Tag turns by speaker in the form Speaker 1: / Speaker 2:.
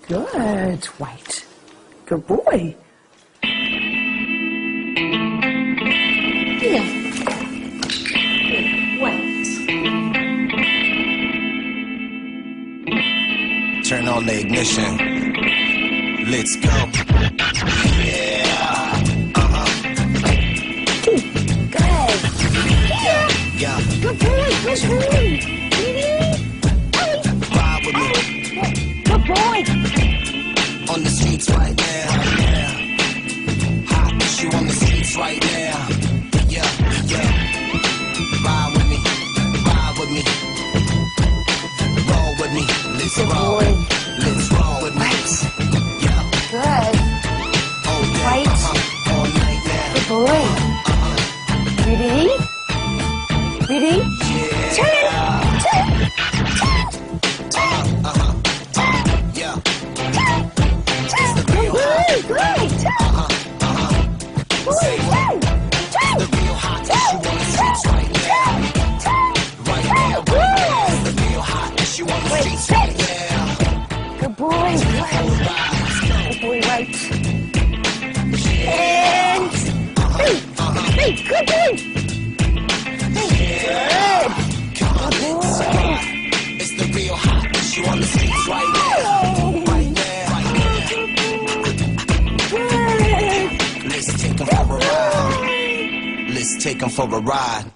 Speaker 1: Good, White. Good boy. Yeah. Good, White.
Speaker 2: Turn on the ignition. Let's go. Yeah.
Speaker 1: Good.
Speaker 2: Yeah.
Speaker 1: Good boy. Good boy.
Speaker 2: Ride with me.
Speaker 1: Good boy.
Speaker 2: On the streets right now. Hot issue on the streets right now. Yeah, yeah. Ride with me. Ride with me. Roll with me. Let's
Speaker 1: Good
Speaker 2: roll.
Speaker 1: boy.
Speaker 2: Let's roll with me. Yeah.
Speaker 1: Good.
Speaker 2: Oh, yeah.
Speaker 1: Right.
Speaker 2: All night now.
Speaker 1: Good boy. Ready? Ready?
Speaker 2: Yeah.
Speaker 1: Turn.
Speaker 2: Yeah.
Speaker 1: Good boy. Great.
Speaker 2: Say what? The real hot issue on the streets right now. Right now, right now. It's the real hot issue on the streets right now.
Speaker 1: Good boy. Right. Good boy. Right. And hey, good boy. Good.
Speaker 2: Come on, let's go. It's the real hot issue on the streets right now. Right now, right now.
Speaker 1: Good.
Speaker 2: Let's take 'em for a ride. Let's take 'em for a ride.